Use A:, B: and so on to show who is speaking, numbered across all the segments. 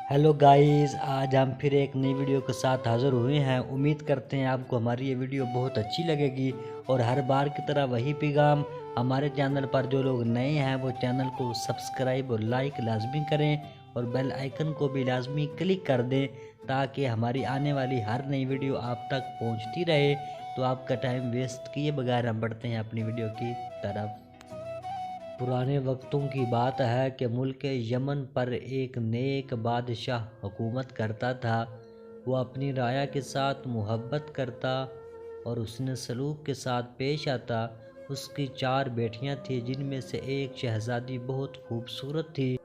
A: Hello guys, आज हम फिर एक नई वीडियो के साथ हाज़िर हुए हैं। उम्मीद करते हैं आपको हमारी ये वीडियो बहुत अच्छी लगेगी और हर बार की तरह वही पैगाम, हमारे चैनल पर जो लोग नए हैं वो चैनल को सब्सक्राइब और लाइक लाजमी करें और बेल आइकन को भी लाजमी क्लिक कर दें ताकि हमारी आने वाली हर नई वीडियो आप तक पहुँचती रहे। तो आपका टाइम वेस्ट किए बगैर हम बढ़ते हैं अपनी वीडियो की तरफ। पुराने वक्तों की बात है कि मुल्क यमन पर एक नेक बादशाह हुकूमत करता था। वो अपनी राया के साथ मोहब्बत करता और उसने सलूक के साथ पेश आता। उसकी 4 बेटियां थीं, जिनमें से एक शहज़ादी बहुत खूबसूरत थी,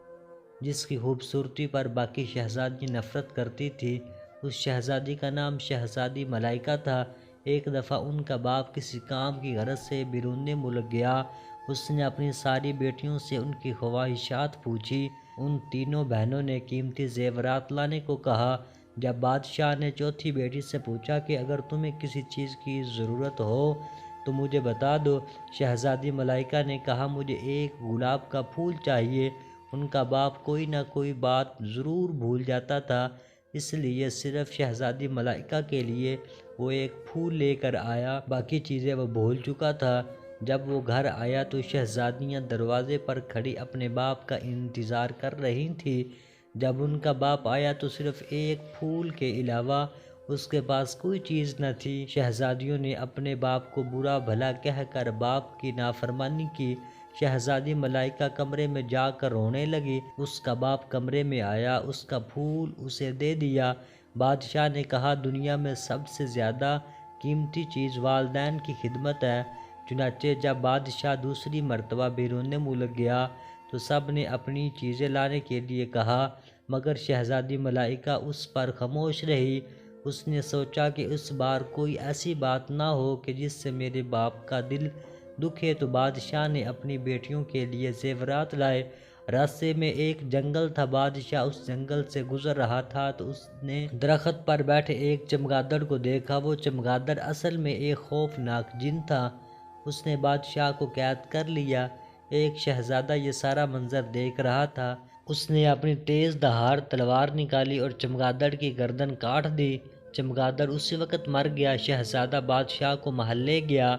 A: जिसकी खूबसूरती पर बाकी शहज़ादी नफ़रत करती थी। उस शहज़ादी का नाम शहज़ादी मलाइका था। एक दफ़ा उनका बाप किसी काम की गरज से बिरून मुल्क गया। उसने अपनी सारी बेटियों से उनकी ख्वाहिशात पूछी। उन तीनों बहनों ने कीमती ज़ेवरात लाने को कहा। जब बादशाह ने चौथी बेटी से पूछा कि अगर तुम्हें किसी चीज़ की ज़रूरत हो तो मुझे बता दो, शहज़ादी मलाइका ने कहा मुझे एक गुलाब का फूल चाहिए। उनका बाप कोई ना कोई बात ज़रूर भूल जाता था, इसलिए सिर्फ शहज़ादी मलाइका के लिए वो एक फूल लेकर आया, बाकी चीज़ें वो भूल चुका था। जब वो घर आया तो शहज़ादियाँ दरवाज़े पर खड़ी अपने बाप का इंतज़ार कर रही थीं। जब उनका बाप आया तो सिर्फ एक फूल के अलावा उसके पास कोई चीज़ न थी। शहज़ादियों ने अपने बाप को बुरा भला कहकर बाप की नाफरमानी की। शहज़ादी मलाइका कमरे में जाकर रोने लगी। उसका बाप कमरे में आया, उसका फूल उसे दे दिया। बादशाह ने कहा दुनिया में सबसे ज़्यादा कीमती चीज़ वालिदैन की खिदमत है। चुनाचे जब बादशाह दूसरी मर्तबा बैरून मुल्क गया तो सब ने अपनी चीज़ें लाने के लिए कहा, मगर शहज़ादी मलाइका उस पर खामोश रही। उसने सोचा कि इस बार कोई ऐसी बात ना हो कि जिससे मेरे बाप का दिल दुखे, तो बादशाह ने अपनी बेटियों के लिए ज़ेवरात लाए। रास्ते में एक जंगल था। बादशाह उस जंगल से गुजर रहा था तो उसने दरख्त पर बैठे एक चमगादड़ को देखा। वो चमगादड़ असल में एक खौफनाक जिन था। उसने बादशाह को कैद कर लिया। एक शहजादा ये सारा मंजर देख रहा था। उसने अपनी तेज़ धार तलवार निकाली और चमगादड़ की गर्दन काट दी। चमगादड़ उसी वक्त मर गया। शहजादा बादशाह को महल ले गया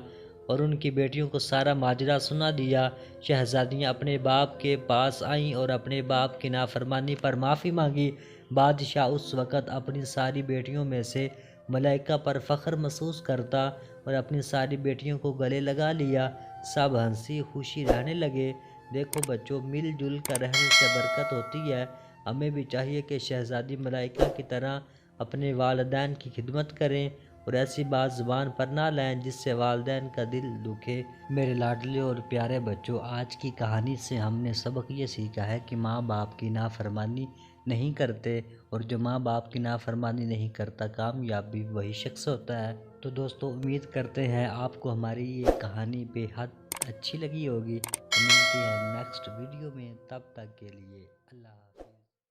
A: और उनकी बेटियों को सारा माजरा सुना दिया। शहजादियाँ अपने बाप के पास आईं और अपने बाप की नाफरमानी पर माफ़ी मांगी। बादशाह उस वक़्त अपनी सारी बेटियों में से मलाइका पर फ़ख्र महसूस करता और अपनी सारी बेटियों को गले लगा लिया। सब हंसी खुशी रहने लगे। देखो बच्चों, मिलजुल कर रहने से बरकत होती है। हमें भी चाहिए कि शहज़ादी मलाइका की तरह अपने वालिदैन की खिदमत करें और ऐसी बात ज़ुबान पर ना लाएं जिससे वालिदैन का दिल दुखे। मेरे लाडले और प्यारे बच्चों, आज की कहानी से हमने सबक ये सीखा है कि माँ बाप की नाफरमानी नहीं करते, और जो माँ बाप की नाफरमानी नहीं करता कामयाब भी वही शख्स होता है। तो दोस्तों, उम्मीद करते हैं आपको हमारी ये कहानी बेहद अच्छी लगी होगी। मिलते हैं नेक्स्ट वीडियो में, तब तक के लिए अल्लाह हाफ़िज़।